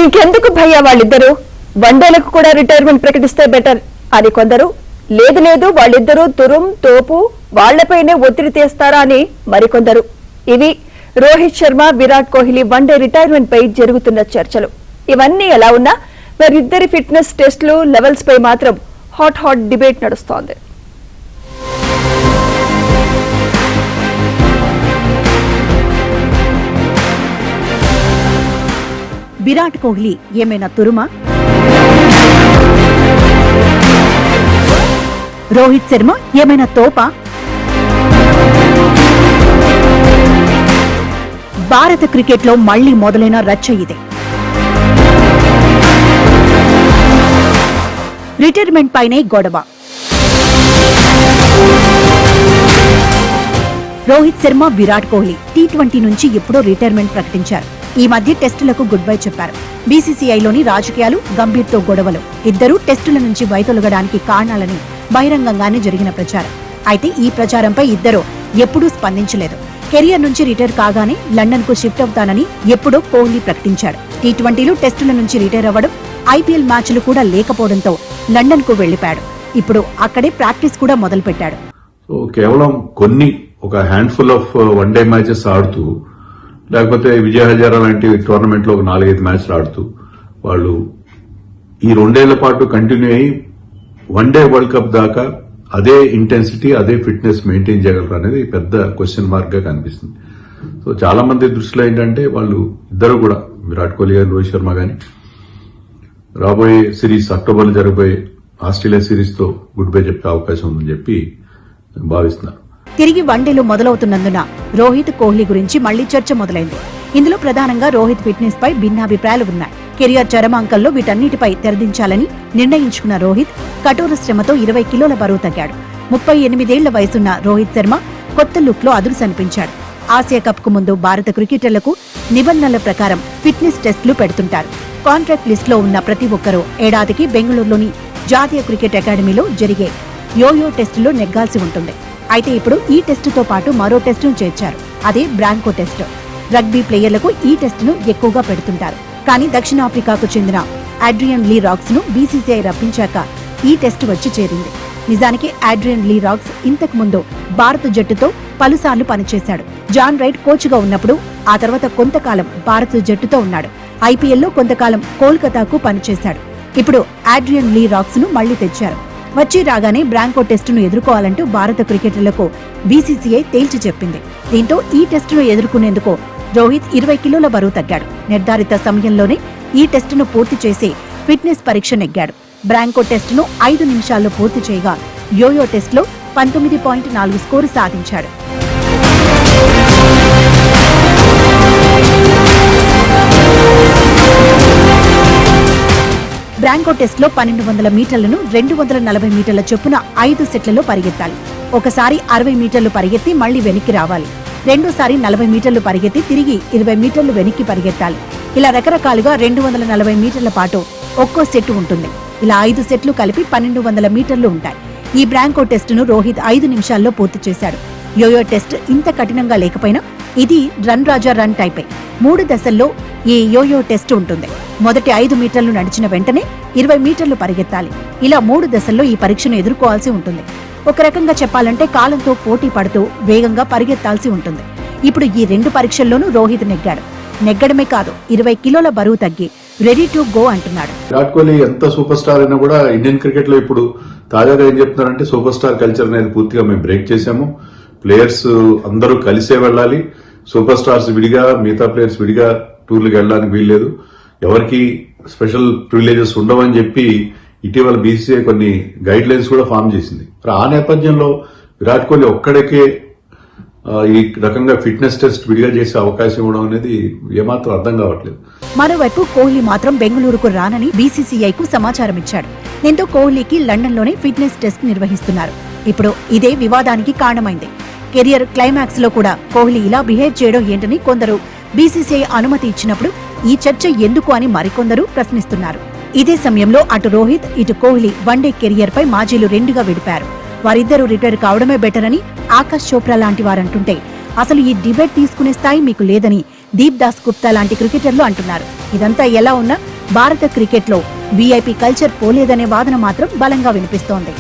ఇంకెందుకు భయ్యా వాళ్ళిద్దరూ వన్డేలకు కూడా రిటైర్మెంట్ ప్రకటిస్తే బెటర్ అని కొందరు, లేదు లేదు వాళ్ళిద్దరూ తురుం తోపు వాళ్లపైనే ఒత్తిడి తెస్తారా అని మరికొందరు. ఇవి రోహిత్ శర్మ, విరాట్ కోహ్లీ వన్డే రిటైర్మెంట్ పై జరుగుతున్న చర్చలు. ఇవన్నీ ఎలా ఉన్నా వారిద్దరి ఫిట్నెస్ టెస్టులు లెవెల్స్ పై మాత్రం హాట్ డిబేట్ నడుస్తోంది. విరాట్ కోహ్లీ ఏమైనా తురుమా? రోహిత్ శర్మ ఏమైనా తోపా? భారత క్రికెట్లో మళ్లీ మొదలైన రచ్చ ఇదే. రిటైర్మెంట్ పైనే గొడవ. రోహిత్ శర్మ, విరాట్ కోహ్లీ టీ20 నుంచి ఎప్పుడో రిటైర్మెంట్ ప్రకటించారు. ఈ మధ్య టెస్టులకు గుడ్ బై చెప్పారు. బీసీసీఐలోని రాజకీయాలు, గంభీర్తో గొడవలు ఇద్దరూ టెస్టుల నుంచి వైదొలగడానికి కారణాలని బహిరంగంగానే జరిగిన ప్రచారం. అయితే ఈ ప్రచారంపై ఇద్దరు ఎప్పుడూ స్పందించలేదు. కెరియర్ నుంచి రిటైర్ కాగానే లండన్ కు షిఫ్ట్ అవుతానని ఎప్పుడో కోహ్లీ ప్రకటించాడు. టీ20లు, టెస్టుల నుంచి రిటైర్ అవ్వడం, ఐపీఎల్ మ్యాచ్లు కూడా లేకపోవడంతో లండన్ కు వెళ్లిపాడు. ఇప్పుడు అక్కడే ప్రాక్టీస్ కూడా మొదలుపెట్టాడు. కేవలం ఒక హ్యాండ్ఫుల్ ఆఫ్ వన్డే మ్యాచెస్ ఆడుతూ, లేకపోతే విజయ హజారా లాంటి టోర్నమెంట్ లో ఒక 4-5 మ్యాచ్లు ఆడుతూ వాళ్ళు ఈ 2 ఏళ్ల పాటు కంటిన్యూ అయ్యి వన్డే వరల్డ్ కప్ దాకా అదే ఇంటెన్సిటీ, అదే ఫిట్నెస్ మెయింటైన్ చేయగలరు అనేది పెద్ద క్వశ్చన్ మార్క్ గా కనిపిస్తుంది. సో చాలా మంది దృష్టిలో ఏంటంటే వాళ్ళు ఇద్దరు కూడా, విరాట్ కోహ్లీ గాని రోహిత్ శర్మ గాని, రాబోయే సిరీస్ అక్టోబర్ లో జరగబోయే ఆస్ట్రేలియా సిరీస్ తో గుడ్ బై చెప్పే అవకాశం ఉందని చెప్పి భావిస్తున్నారు. తిరిగి వన్డేలు మొదలవుతున్నందున రోహిత్, కోహ్లీ గురించి మళ్లీ చర్చ మొదలైంది. ఇందులో ప్రధానంగా రోహిత్ ఫిట్నెస్ పై భిన్నాభిప్రాయాలు ఉన్నాయి. కెరియర్ చరమాంకంలో వీటన్నిటిపై తెరదించాలని నిర్ణయించుకున్న రోహిత్ కఠోర శ్రమతో 20 కిలోల బరువు తగ్గాడు. 38 ఏళ్ల వయసున్న రోహిత్ శర్మ కొత్త లుక్ లో అదురుసనిపించాడు. ఆసియా కప్ కు ముందు భారత క్రికెటర్లకు నిబంధనల ప్రకారం ఫిట్నెస్ టెస్టులు పెడుతుంటారు. కాంట్రాక్ట్ లిస్ట్ లో ఉన్న ప్రతి ఒక్కరూ ఏడాదికి బెంగళూరులోని జాతీయ క్రికెట్ అకాడమీలో జరిగే యోయో టెస్టులో నెగ్గాల్సి ఉంటుంది. అయితే ఇప్పుడు ఈ టెస్టుతో పాటు మరో టెస్టును చేర్చారు. అదే బ్రాంకో టెస్ట్. రగ్బీ ప్లేయర్లకు ఈ టెస్టును ఎక్కువగా పెడుతుంటారు. కానీ దక్షిణాఫ్రికాకు చెందిన అడ్రియన్ లీ రాక్స్ ను బీసీసీఐ రప్పించాక ఈ టెస్టు వచ్చి చేరింది. నిజానికి అడ్రియన్ లీ రాక్స్ ఇంతకు ముందు భారత జట్టుతో పలుసార్లు పనిచేశాడు. జాన్ రైట్ కోచ్ గా ఉన్నప్పుడు ఆ తర్వాత కొంతకాలం భారత జట్టుతో ఉన్నాడు. ఐపీఎల్లో కొంతకాలం కోల్కతాకు పనిచేశాడు. ఇప్పుడు అడ్రియన్ లీ రాక్స్ ను మళ్లీ తెచ్చారు. వచ్చి రాగానే బ్రాంకో టెస్టును ఎదుర్కోవాలంటూ భారత క్రికెటర్లకు బీసీసీఐ తేల్చి చెప్పింది. దీంతో ఈ టెస్టును ఎదుర్కొనేందుకు రోహిత్ 20 కిలోల బరువు తగ్గాడు. నిర్ధారిత సమయంలోనే ఈ టెస్టును పూర్తి చేసి ఫిట్నెస్ పరీక్ష నెగ్గాడు. బ్రాంకో టెస్టును 5 నిమిషాల్లో పూర్తి చేయగా యోయో టెస్టులో 19.4 స్కోరు సాధించాడు. బ్రాంకో టెస్ట్ లో 1200 మీటర్లను 240 మీటర్ల చొప్పున 5 సెట్లలో పరిగెత్తాలి. ఒకసారి 60 మీటర్లు పరిగెత్తి మళ్లీ వెనక్కి రావాలి. రెండోసారి 40 మీటర్లు పరిగెత్తి తిరిగి 20 మీటర్లు వెనక్కి పరిగెత్తాలి. ఇలా రకరకాలుగా 240 మీటర్ల పాటు ఒక్కో సెట్ ఉంటుంది. ఇలా 5 సెట్లు కలిపి 1200 మీటర్లు ఉంటాయి. ఈ బ్రాంకో టెస్టును రోహిత్ 5 నిమిషాల్లో పూర్తి చేశాడు. యోయో టెస్ట్ ఇంత కఠినంగా లేకపోయినా ఇది రన్ రాజా రన్ టైపే. 3 దశల్లో ఈ యోయో టెస్ట్ ఉంటుంది. మొదటి 5 మీటర్లు నడిచిన వెంటనే 20 మీటర్లు పరిగెత్తాలి. ఇలా 3 దశల్లో ఈ పరీక్షను ఎదుర్కోవాల్సి ఉంటుంది. ఒక రకంగా చెప్పాలంటే కాలంతో పోటీ పడుతూ వేగంగా పరిగెత్తాల్సి ఉంటుంది. ఇప్పుడు ఈ 2 పరీక్షల్లోనూ రోహిత్ నెగ్గాడు. నెగ్గడమే కాదు, 20 కిలోల బరువు తగ్గి రెడీ టు గో అంటున్నాడు. విరాట్ కోహ్లీ ఎంత సూపర్ స్టార్ అయినా కూడా ఇండియన్ క్రికెట్ లో ఇప్పుడు తాజాగా ఏం చెప్తున్నారంటే సూపర్ స్టార్ కల్చర్ అనేది పూర్తిగా మేము బ్రేక్ చేశాము. ప్లేయర్స్ అందరూ కలిసే వెళ్ళాలి. సూపర్ స్టార్స్ విడిగా, మిగతా ప్లేయర్స్ విడిగా టూర్లకు వెళ్ళడానికి వీల్లేదు. ఎవరికి స్పెషల్ ప్రివిలేజెస్ ఉండవని చెప్పి ఇటీవల బీసీసీఐ కొన్ని గైడ్ లైన్స్ కూడా ఫామ్ చేసింది. ఆ నేపథ్యంలో విరాట్ కోహ్లీ ఒక్కడికే ఈ రకంగా ఫిట్నెస్ టెస్ట్ విడిగా చేసే అవకాశం ఇవ్వడం అనేది ఏమాత్రం అర్థం కావట్లేదు. మరోవైపు కోహ్లీ మాత్రం బెంగళూరుకు రానని బీసీసీఐకు సమాచారం ఇచ్చాడు. దీంతో కోహ్లీకి లండన్లోనే ఫిట్నెస్ టెస్ట్ నిర్వహిస్తున్నారు. ఇప్పుడు ఇదే వివాదానికి కారణమైంది. కెరియర్ క్లైమాక్స్ లో కూడా కోహ్లీ ఇలా బిహేవ్ చేయడం ఏంటని కొందరు, బీసీసీఐ అనుమతి ఇచ్చినప్పుడు ఈ చర్చ ఎందుకు అని మరికొందరు ప్రశ్నిస్తున్నారు. ఇదే సమయంలో అటు రోహిత్, ఇటు కోహ్లీ వన్డే కెరియర్ పై మాజీలు 2గా విడిపారు. వారిద్దరూ రిటైర్ కావడమే బెటర్ అని ఆకాష్ చోప్రా లాంటి వారంటుంటే, అసలు ఈ డిబేట్ తీసుకునే స్థాయి మీకు లేదని దీప్ దాస్ గుప్తా లాంటి క్రికెటర్లు అంటున్నారు. ఇదంతా ఎలా ఉన్నా భారత క్రికెట్లో వీఐపీ కల్చర్ పోలేదనే వాదన మాత్రం బలంగా వినిపిస్తోంది.